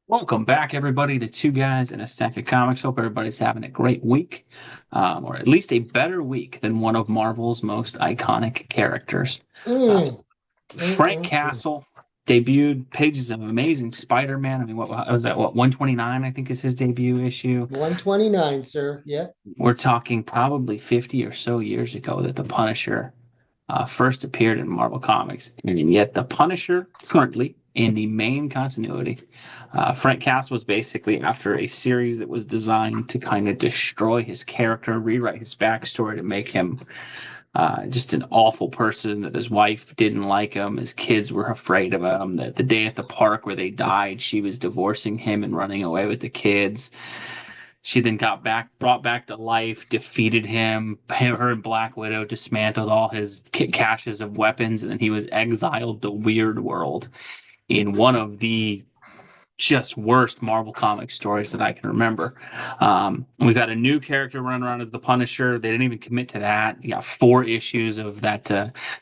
Welcome back, everybody, to Two Guys and a Stack of Comics. Hope everybody's having a great week, or at least a better week than one of Marvel's most iconic characters. Uh, Mm, Frank mm. Castle debuted pages of Amazing Spider-Man. I mean, what was that? What, 129, I think, is his debut issue. 129, sir. Yep. We're talking probably 50 or so years ago that the Punisher first appeared in Marvel Comics. And yet, the Punisher currently in the main continuity, Frank Castle was basically after a series that was designed to kind of destroy his character, rewrite his backstory to make him just an awful person, that his wife didn't like him, his kids were afraid of him, that the day at the park where they died, she was divorcing him and running away with the kids. She then brought back to life, defeated him. Her and Black Widow dismantled all his caches of weapons, and then he was exiled to Weird World in one of the just worst Marvel comic stories that I can remember. We've got a new character running around as the Punisher. They didn't even commit to that. You got four issues of that.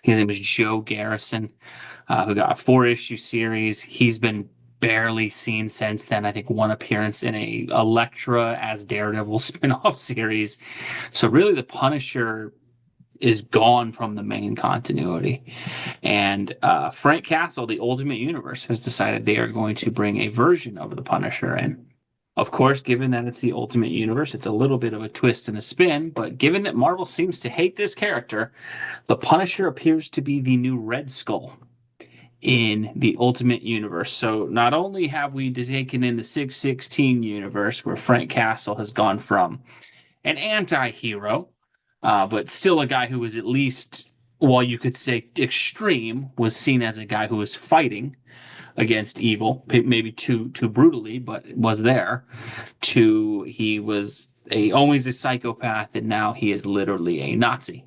His name is Joe Garrison, who got a four-issue series. He's been barely seen since then. I think one appearance in a Elektra as Daredevil spin-off series. So really, the Punisher is gone from the main continuity. And Frank Castle, the Ultimate Universe, has decided they are going to bring a version of the Punisher in. Of course, given that it's the Ultimate Universe, it's a little bit of a twist and a spin, but given that Marvel seems to hate this character, the Punisher appears to be the new Red Skull in the Ultimate Universe. So not only have we taken in the 616 universe where Frank Castle has gone from an anti-hero, but still a guy who was at least, while you could say extreme, was seen as a guy who was fighting against evil, maybe too brutally, but was there. To he was a always a psychopath, and now he is literally a Nazi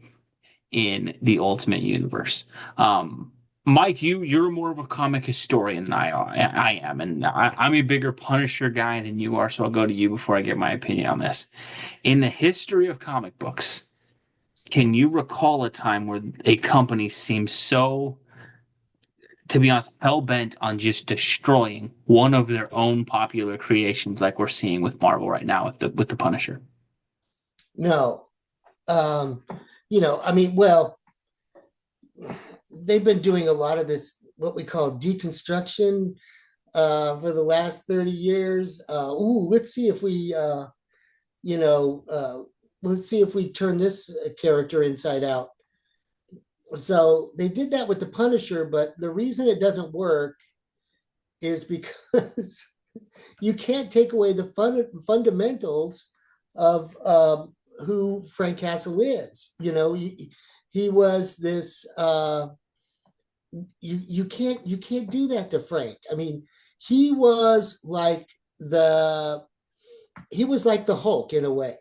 in the Ultimate Universe. Mike, you're more of a comic historian than I am, and I'm a bigger Punisher guy than you are. So I'll go to you before I get my opinion on this. In the history of comic books, can you recall a time where a company seemed so, to be honest, hell bent on just destroying one of their own popular creations, like we're seeing with Marvel right now with the Punisher? No. Um, I mean, well, they've been doing a lot of this, what we call deconstruction, for the last 30 years. Let's see if we, you know, uh, let's see if we turn this character inside out. So they did that with the Punisher, but the reason it doesn't work is because you can't take away the fundamentals of who Frank Castle is. He was this. You can't do that to Frank. I mean, he was like the he was like the Hulk in a way.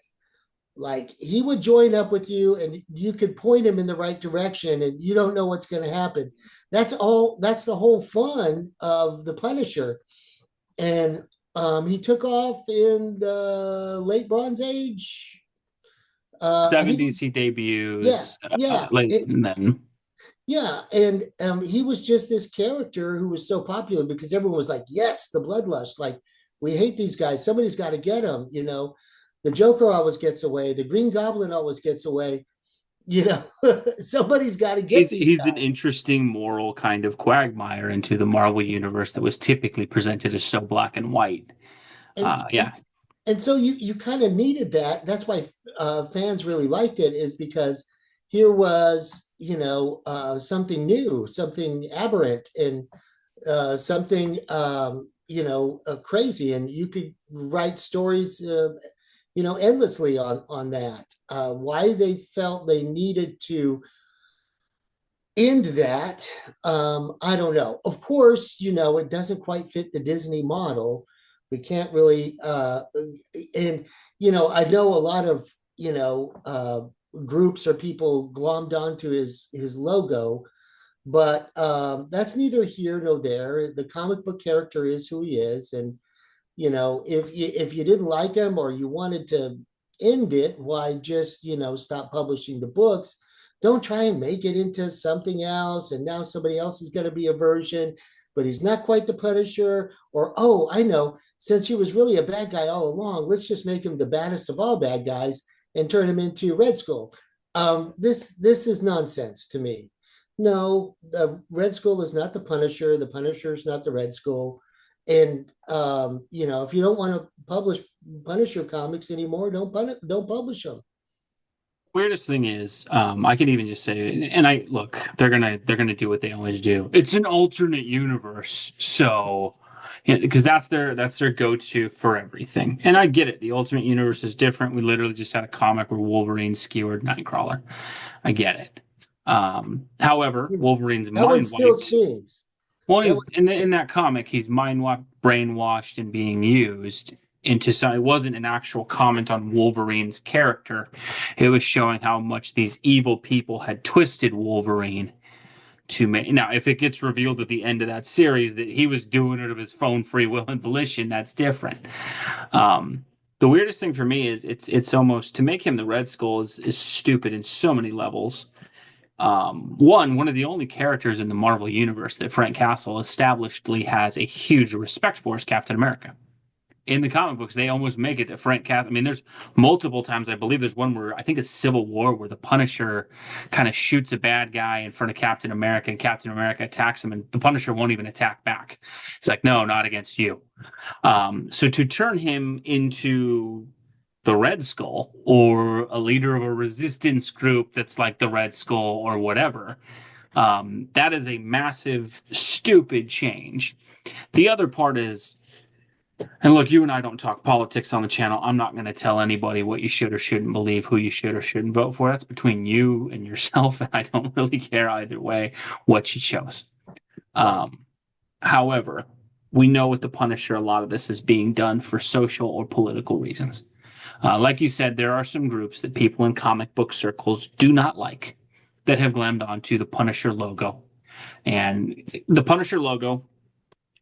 Like he would join up with you, and you could point him in the right direction, and you don't know what's going to happen. That's all. That's the whole fun of the Punisher. And he took off in the late Bronze Age. I think, 70s he yeah, debuts, yeah, late, and then yeah. And he was just this character who was so popular because everyone was like, yes, the bloodlust. Like, we hate these guys. Somebody's got to get them. The Joker always gets away. The Green Goblin always gets away. You somebody's got to get these he's an guys. interesting moral kind of quagmire into the Marvel universe that was typically presented as so black and white. And Yeah, and and so you kind of needed that. That's why fans really liked it, is because here was something new, something aberrant, and something crazy, and you could write stories endlessly on that. Why they felt they needed to end that, I don't know. Of course, it doesn't quite fit the Disney model. We can't really, and I know a lot of groups or people glommed onto his logo, but that's neither here nor there. The comic book character is who he is, and if you didn't like him or you wanted to end it, why just stop publishing the books? Don't try and make it into something else, and now somebody else is going to be a version. but he's not quite the Punisher. Or, oh, I know, since he was really a bad guy all along, let's just make him the baddest of all bad guys and turn him into Red Skull. This is nonsense to me. No, the Red Skull is not the Punisher. The Punisher is not the Red Skull. And if you don't want to publish Punisher comics anymore, don't publish them. Weirdest thing is, I can even just say, and I look, they're gonna do what they always do. It's an alternate universe, so because that's their go-to for everything. And I get it. The Ultimate Universe is different. We literally just had a comic where Wolverine skewered Nightcrawler. I get it. However, Wolverine's That one mind still wiped. stings. Well, That he's in that comic, he's brainwashed, and being used into some. It wasn't an actual comment on Wolverine's character. It was showing how much these evil people had twisted Wolverine to make. Now, if it gets revealed at the end of that series that he was doing it of his own free will and volition, that's different. Um, the weirdest thing for me is it's almost to make him the Red Skull is stupid in so many levels. One of the only characters in the Marvel universe that Frank Castle establishedly has a huge respect for is Captain America. In the comic books, they almost make it that Frank Castle. I mean, there's multiple times. I believe there's one where I think it's Civil War where the Punisher kind of shoots a bad guy in front of Captain America, and Captain America attacks him, and the Punisher won't even attack back. He's like, "No, not against you." So to turn him into the Red Skull or a leader of a resistance group that's like the Red Skull or whatever. That is a massive, stupid change. The other part is, and look, you and I don't talk politics on the channel. I'm not going to tell anybody what you should or shouldn't believe, who you should or shouldn't vote for. That's between you and yourself, and I don't really care either way what you chose. Um, However, we know with the Punisher, a lot of this is being done for social or political reasons. Like you said, there are some groups that people in comic book circles do not like that have glammed onto the Punisher logo. And the Punisher logo,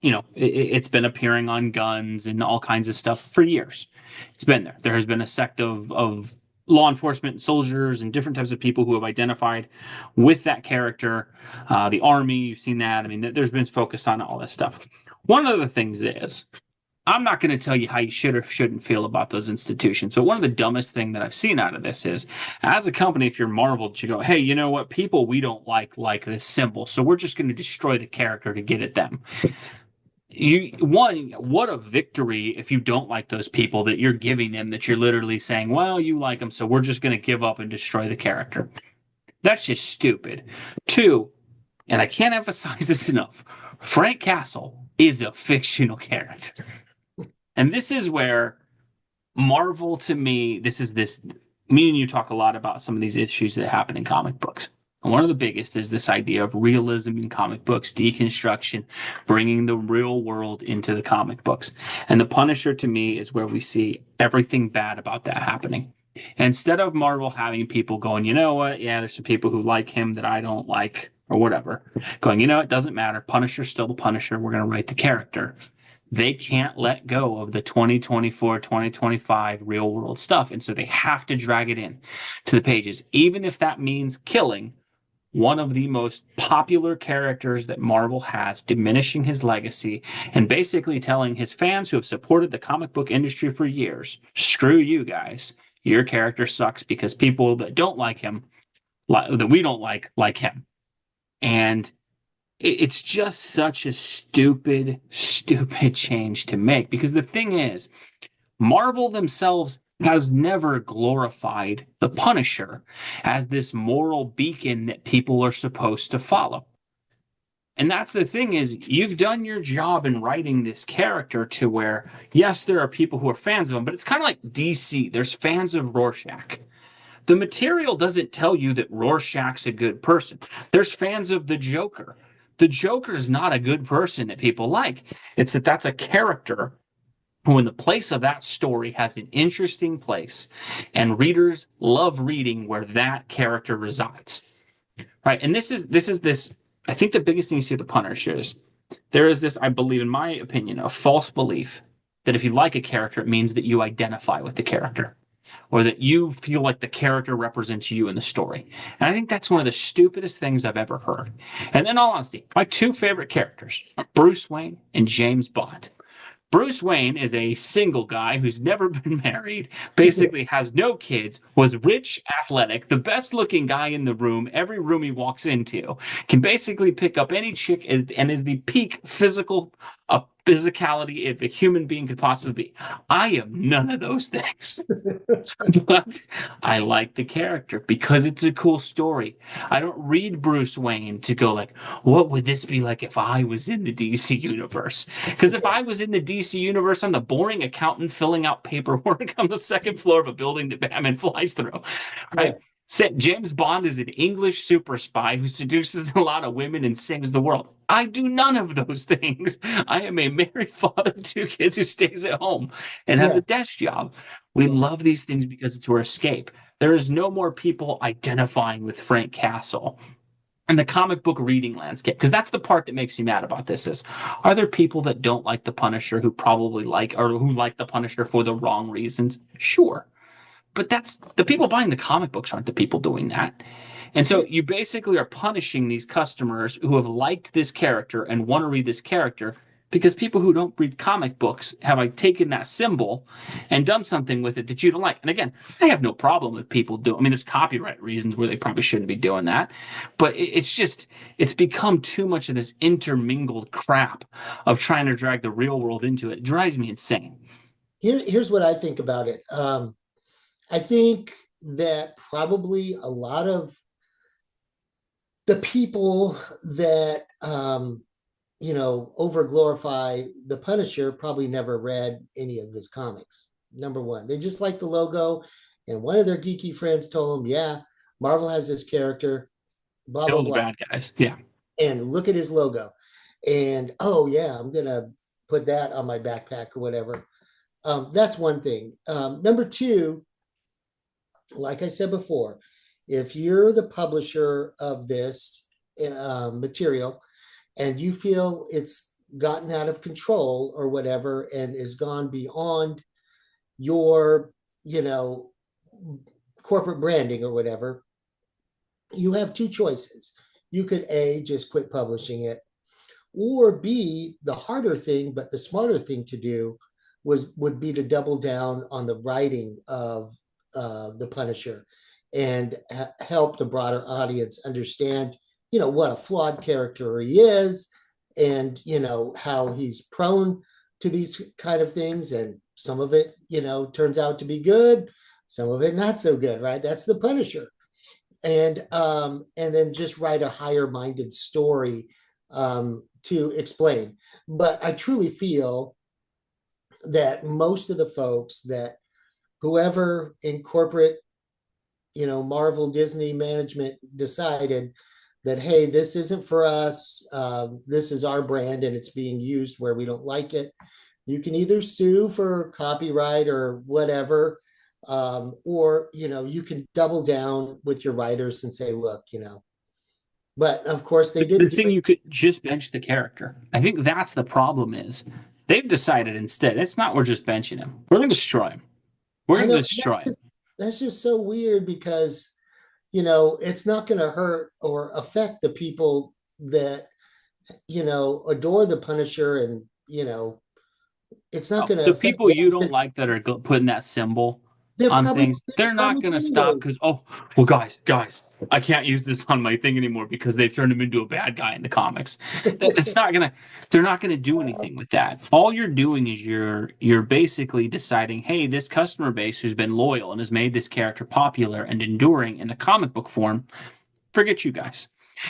it's been appearing on guns and all kinds of stuff for years. It's been there. There has been a sect of law enforcement soldiers and different types of people who have identified with that character. The army, you've seen that. I mean, there's been focus on all this stuff. One of the things is I'm not going to tell you how you should or shouldn't feel about those institutions. But one of the dumbest things that I've seen out of this is, as a company, if you're Marvel, you go, hey, you know what? People we don't like this symbol, so we're just going to destroy the character to get at them. What a victory if you don't like those people that you're giving them, that you're literally saying, well, you like them, so we're just going to give up and destroy the character. That's just stupid. Two, and I can't emphasize this enough, Frank Castle is a fictional character. And this is where Marvel, to me, me and you talk a lot about some of these issues that happen in comic books. And one of the biggest is this idea of realism in comic books, deconstruction, bringing the real world into the comic books. And the Punisher, to me, is where we see everything bad about that happening. Instead of Marvel having people going, you know what? Yeah, there's some people who like him that I don't like, or whatever. Going, it doesn't matter. Punisher's still the Punisher. We're going to write the character. They can't let go of the 2024, 2025 real world stuff. And so they have to drag it in to the pages, even if that means killing one of the most popular characters that Marvel has, diminishing his legacy, and basically telling his fans who have supported the comic book industry for years, screw you guys. Your character sucks because people that don't like him, that we don't like him. And it's just such a stupid, stupid change to make, because the thing is, Marvel themselves has never glorified the Punisher as this moral beacon that people are supposed to follow. And that's the thing is, you've done your job in writing this character to where, yes, there are people who are fans of him, but it's kind of like DC. There's fans of Rorschach. The material doesn't tell you that Rorschach's a good person. There's fans of the Joker. The Joker's not a good person that people like. It's that's a character who, in the place of that story, has an interesting place, and readers love reading where that character resides. Right? And this is. I think the biggest thing you see with the Punisher is there is this, I believe, in my opinion, a false belief that if you like a character, it means that you identify with the character. or that you feel like the character represents you in the story. And I think that's one of the stupidest things I've ever heard. And in all honesty, my two favorite characters are Bruce Wayne and James Bond. Bruce Wayne is a single guy who's never been married, basically has no kids, was rich, athletic, the best looking guy in the room, every room he walks into, can basically pick up any chick and is the peak physicality if a human being could possibly be. I am none of those things. But I like the character because it's a cool story. I don't read Bruce Wayne to go like, what would this be like if I was in the DC universe? Because if I was in the DC universe, I'm the boring accountant filling out paperwork on the second floor of a building that Batman flies through, Yeah, right? James Bond is an English super spy who seduces a lot of women and saves the world. I do none of those things. I am a married father of two kids who stays at home and has a yeah, desk job. We yeah. love these things because it's our escape. There is no more people identifying with Frank Castle in the comic book reading landscape, because that's the part that makes me mad about this is, are there people that don't like the Punisher who probably like or who like the Punisher for the wrong reasons? Sure. But that's the people buying the comic books aren't the people doing that. And so Yeah. you basically are punishing these customers who have liked this character and want to read this character because people who don't read comic books have like taken that symbol and done something with it that you don't like. And again, I have no problem with people doing. I mean, there's copyright reasons where they probably shouldn't be doing that, but it's just it's become too much of this intermingled crap of trying to drag the real world into it. It drives me insane. Here's what I think about it. I think that probably a lot of the people that over glorify the Punisher probably never read any of his comics. Number one, they just like the logo, and one of their geeky friends told them, "Yeah, Marvel has this character, blah blah Kill the blah, bad guys. Yeah. and look at his logo, and oh yeah, I'm gonna put that on my backpack or whatever." That's one thing. Number two, like I said before, if you're the publisher of this material and you feel it's gotten out of control or whatever and is gone beyond your, you know, corporate branding or whatever, you have two choices. You could A, just quit publishing it, or B, the harder thing, but the smarter thing to do would be to double down on the writing of the Punisher and help the broader audience understand, what a flawed character he is, and how he's prone to these kind of things, and some of it, turns out to be good, some of it not so good, right? That's the Punisher. And then just write a higher minded story to explain. But I truly feel that most of the folks that whoever in corporate, Marvel, Disney management decided that, hey, this isn't for us. This is our brand and it's being used where we don't like it. You can either sue for copyright or whatever, or, you can double down with your writers and say, look, but of course they But the didn't do thing it. you could just bench the character. I think that's the problem is they've decided instead it's not we're just benching him. We're going to destroy him. We're I going to know destroy him. that's just so weird because it's not going to hurt or affect the people that adore the Punisher, and it's not going to The affect people you them. don't like that are putting that symbol They're on probably things, reading the they're not comics going to stop anyways. because, oh, well, guys, I can't use this on my thing anymore because they've turned him into a bad guy in the comics. That's not going to, they're not going to do anything with that. All you're doing is you're basically deciding, hey, this customer base who's been loyal and has made this character popular and enduring in the comic book form, forget you guys.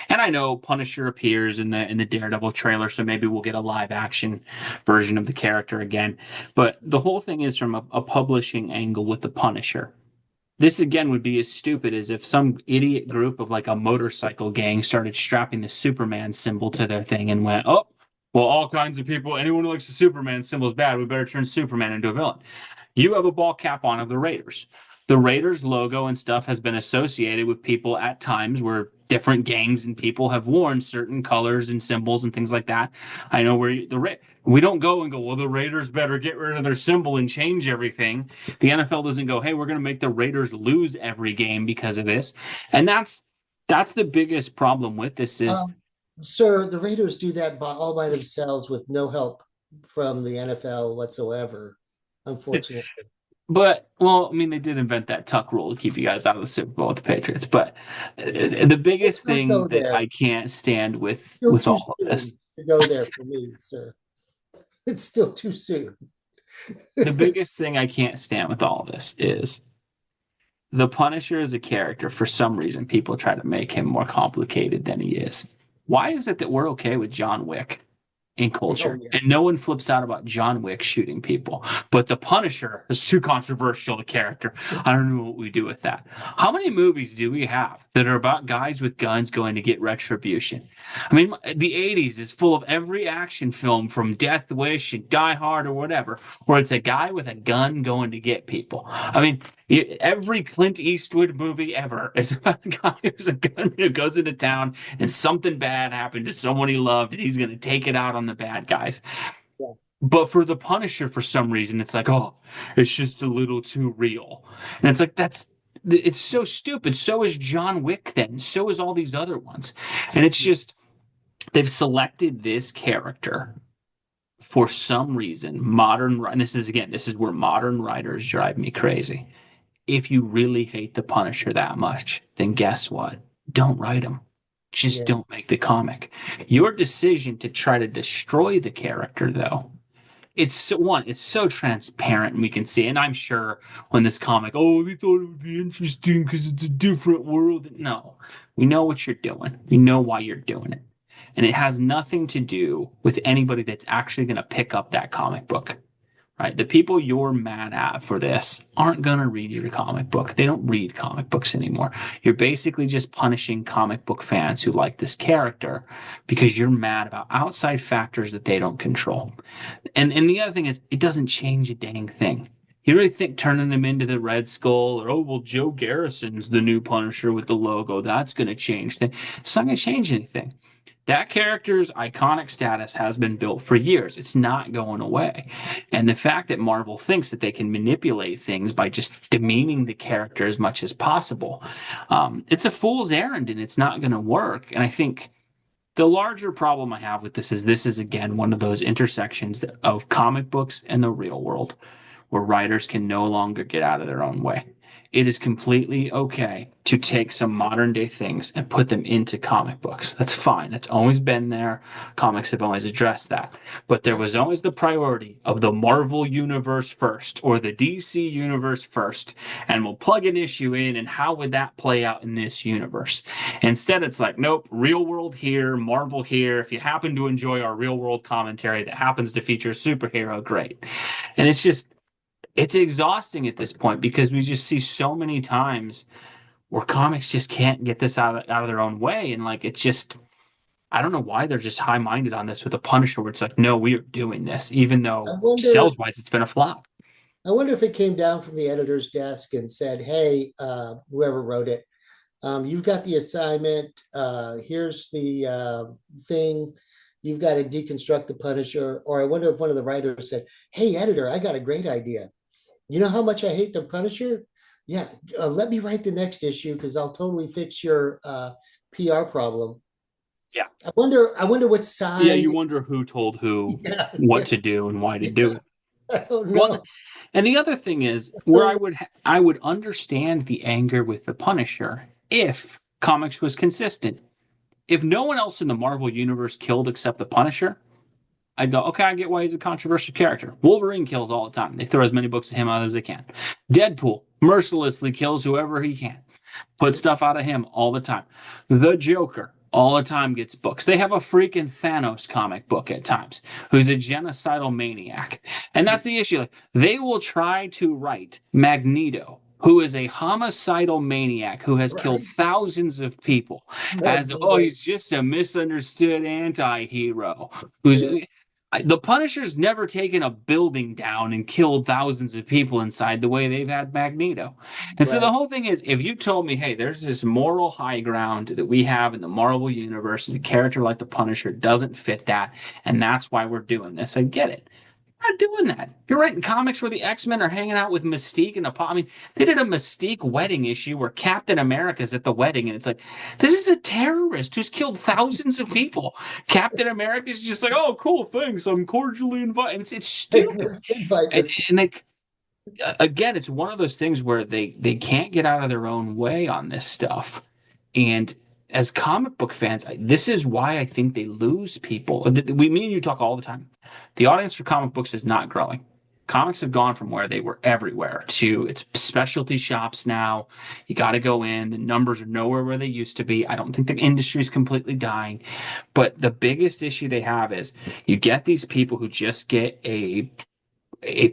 And I know Punisher appears in the Daredevil trailer, so maybe we'll get a live action version of the character again. But the whole thing is from a publishing angle with the Punisher. This again would be as stupid as if some idiot group of like a motorcycle gang started strapping the Superman symbol to their thing and went, oh, well, all kinds of people, anyone who likes the Superman symbol is bad. We better turn Superman into a villain. You have a ball cap on of the Raiders. The Raiders logo and stuff has been associated with people at times where different gangs and people have worn certain colors and symbols and things like that. I know where we don't go and go, well, the Raiders better get rid of their symbol and change everything. The NFL doesn't go, hey, we're going to make the Raiders lose every game because of this. And that's the biggest problem with this is, Um, Sir, the Raiders do that all by themselves with no help from the NFL whatsoever, unfortunately. but well, I mean, they did invent that tuck rule to keep you guys out of the Super Bowl with the Patriots. But the biggest Let's not thing go that there. I can't stand Still with too all of this, soon to go there for me, sir. It's still too soon. the biggest thing I can't stand with all of this is the Punisher as a character. For some reason, people try to make him more complicated than he is. Why is it that we're okay with John Wick in Oh culture, yeah, and no one flips out about John Wick shooting people? But the Punisher is too controversial a character. I don't know what we do with that. How many movies do we have that are about guys with guns going to get retribution? I mean, the 80s is full of every action film from Death Wish and Die Hard or whatever, where it's a guy with a gun going to get people. I mean, every Clint Eastwood movie ever is about a guy who's a gun who goes into town and something bad happened to someone he loved and he's going to take it out on the bad guys. yeah, But for the Punisher, for some reason, it's like, oh, it's just a little too real. And it's like, it's so stupid. So is John Wick then. So is all these other ones. And it's just, they've selected this character for some reason. And this is, again, this is where modern writers drive me crazy. If you really hate the Punisher that much, then guess what? Don't write him. Just yeah. don't make the comic. Your decision to try to destroy the character, though, it's so transparent and we can see. And I'm sure when this comic, oh, we thought it would be interesting because it's a different world. No, we know what you're doing. We know why you're doing it. And it has nothing to do with anybody that's actually going to pick up that comic book, right? The people you're mad at for this aren't going to read your comic book. They don't read comic books anymore. You're basically just punishing comic book fans who like this character because you're mad about outside factors that they don't control. And the other thing is, it doesn't change a dang thing. You really think turning him into the Red Skull or, oh, well, Joe Garrison's the new Punisher with the logo, that's going to change things. It's not going to change anything. That character's iconic status has been built for years. It's not going away. And the fact that Marvel thinks that they can manipulate things by just demeaning the character as much as possible, it's a fool's errand and it's not going to work. And I think the larger problem I have with this is again one of those intersections of comic books and the real world where writers can no longer get out of their own way. It is completely okay to take some modern day things and put them into comic books. That's fine. That's always been there. Comics have always addressed that. But there was always the priority of the Marvel universe first or the DC universe first. And we'll plug an issue in and how would that play out in this universe? Instead, it's like, nope, real world here, Marvel here. If you happen to enjoy our real world commentary that happens to feature a superhero, great. And it's exhausting at this point because we just see so many times where comics just can't get this out of their own way. And like, it's just, I don't know why they're just high minded on this with the Punisher, where it's like, no, we are doing this, even I though wonder. sales wise, it's been a flop. I wonder if it came down from the editor's desk and said, "Hey, whoever wrote it, you've got the assignment. Here's the thing. You've got to deconstruct the Punisher." Or I wonder if one of the writers said, "Hey, editor, I got a great idea. You know how much I hate the Punisher? Yeah, let me write the next issue because I'll totally fix your PR problem." Yeah. I wonder what Yeah. side. You wonder who told who Yeah, what yeah, to do and why to do yeah. it. I don't Well, know. and the other thing is I where don't know. I would understand the anger with the Punisher if comics was consistent. If no one else in the Marvel universe killed except the Punisher, I'd go, okay, I get why he's a controversial character. Wolverine kills all the time. They throw as many books of him out as they can. Deadpool mercilessly kills whoever he can. Put stuff out of him all the time. The Joker all the time gets books. They have a freaking Thanos comic book at times, who's a genocidal maniac. And that's the issue. Like, they will try to write Magneto, who is a homicidal maniac who has killed Right. thousands of people, as, oh, Magneto. he's just a misunderstood anti-hero who's, Yeah. The Punisher's never taken a building down and killed thousands of people inside the way they've had Magneto. And so the Right. whole thing is, if you told me, hey, there's this moral high ground that we have in the Marvel universe, and a character like the Punisher doesn't fit that, and that's why we're doing this, I get it. Not doing that. You're writing comics where the X-Men are hanging out with Mystique and I mean, they did a Mystique wedding issue where Captain America's at the wedding, and it's like, this is a terrorist who's killed thousands of people. Captain America's just like, oh, cool, thanks. I'm cordially invited. It's stupid. Invite And, this. and like again, it's one of those things where they can't get out of their own way on this stuff. And as comic book fans, this is why I think they lose people. Me and you talk all the time. The audience for comic books is not growing. Comics have gone from where they were everywhere to it's specialty shops now. You got to go in. The numbers are nowhere where they used to be. I don't think the industry is completely dying. But the biggest issue they have is you get these people who just get a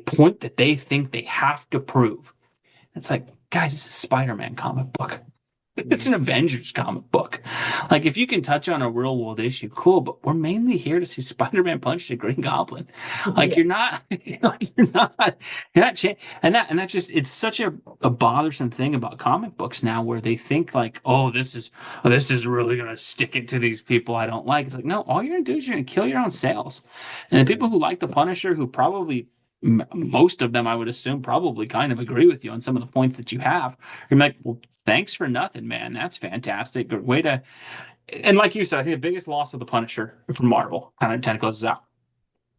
point that they think they have to prove. It's like, guys, it's a Spider-Man comic book. It's an Avengers comic book. Like, if you can touch on a real world issue, cool. But we're mainly here to see Spider-Man punch the Green Goblin. Like, Yeah. you're not, like, you're not, and that's just, it's such a bothersome thing about comic books now, where they think like, oh, this is really gonna stick it to these people I don't like. It's like, no, all you're gonna do is you're gonna kill your own sales. And the Right. people who like the Punisher, who probably most of them, I would assume, probably kind of agree with you on some of the points that you have. You're like, well, thanks for nothing, man. That's fantastic. Good way to. And like you said, I think the biggest loss of the Punisher from Marvel kind of closes out.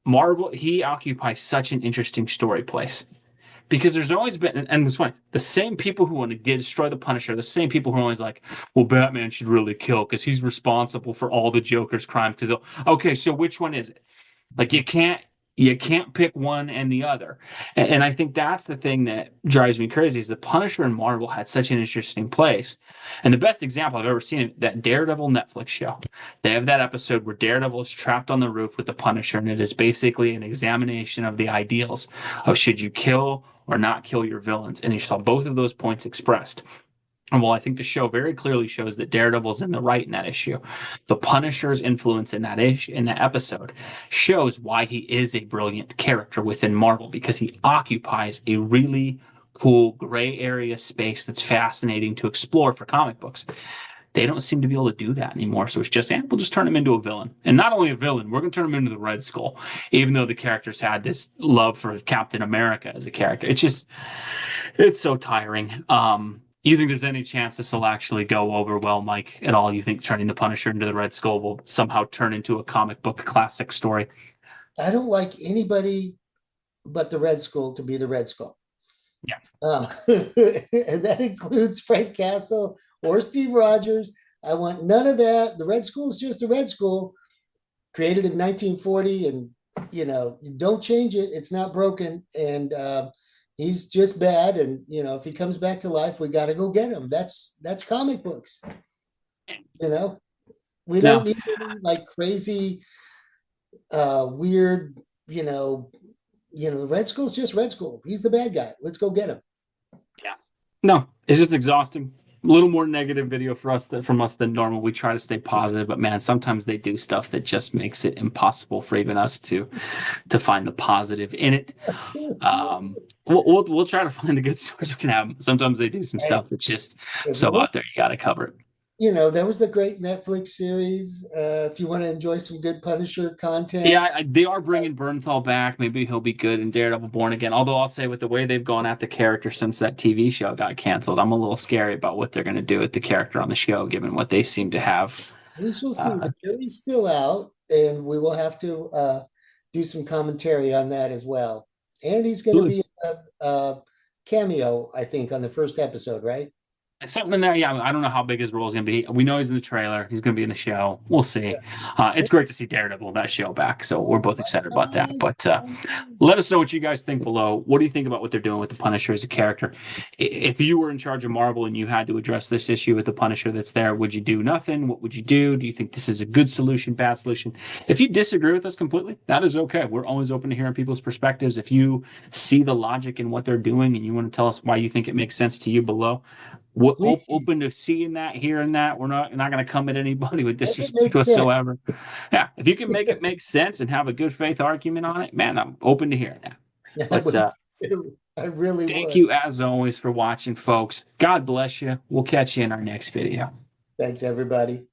Marvel, he occupies such an interesting story place because there's always been, and it's funny, the same people who want to destroy the Punisher, the same people who are always like, well, Batman should really kill because he's responsible for all the Joker's crimes. Because okay, so which one is it? Like you can't pick one and the other. And I think that's the thing that drives me crazy is the Punisher and Marvel had such an interesting place. And the best example I've ever seen that Daredevil Netflix show. They have that episode where Daredevil is trapped on the roof with the Punisher, and it is basically an examination of the ideals of should you kill or not kill your villains. And you saw both of those points expressed. And well, I think the show very clearly shows that Daredevil's in the right in that issue. The Punisher's influence in that issue, in that episode, shows why he is a brilliant character within Marvel because he occupies a really cool gray area space that's fascinating to explore for comic books. They don't seem to be able to do that anymore. So it's just, we'll just turn him into a villain. And not only a villain, we're going to turn him into the Red Skull, even though the characters had this love for Captain America as a character. It's so tiring. You think there's any chance this will actually go over well, Mike, at all? You think turning the Punisher into the Red Skull will somehow turn into a comic book classic story? I don't like anybody but the Red Skull to be the Red Skull. Yeah. And that includes Frank Castle or Steve Rogers. I want none of that. The Red Skull is just a Red Skull created in 1940, and you don't change it. It's not broken, and he's just bad. And if he comes back to life, we got to go get him. That's comic books. You know, we don't No. need any like crazy, weird. The Red Skull's just Red Skull. He's the bad guy. Let's go get him. Yeah. No. It's just exhausting. A little more negative video from us than normal. We try to stay positive, but man, sometimes they do stuff that just makes it impossible for even us to find the positive in it. We'll try to find the good stories we can have. Sometimes they do some Hey, stuff that's just if you so want, out there. You got to cover it. there was a great Netflix series. If you want to enjoy some good Punisher Yeah, content, they are bringing Bernthal back. Maybe he'll be good in Daredevil Born Again. Although I'll say, with the way they've gone at the character since that TV show got canceled, I'm a little scary about what they're going to do with the character on the show, given what they seem to have. we shall see. Uh, The jury's still out, and we will have to do some commentary on that as well. And he's going to be a cameo, I think, on the first episode, right? Something in there, yeah. I don't know how big his role is going to be. We know he's in the trailer. He's going to be in the show. We'll see. It's great to see Daredevil, that show back. So we're both excited about that. But let us know what you guys think below. What do you think about what they're doing with the Punisher as a character? If you were in charge of Marvel and you had to address this issue with the Punisher that's there, would you do nothing? What would you do? Do you think this is a good solution, bad solution? If you disagree with us completely, that is okay. We're always open to hearing people's perspectives. If you see the logic in what they're doing and you want to tell us why you think it makes sense to you below, we're open Please, to seeing that, hearing that. We're not going to come at anybody with make it disrespect make sense. whatsoever. Yeah, if you can make it make sense and have a good faith argument on it, man, I'm open to hearing that. I But would. I really thank would. you as always for watching, folks. God bless you. We'll catch you in our next video. Thanks, everybody.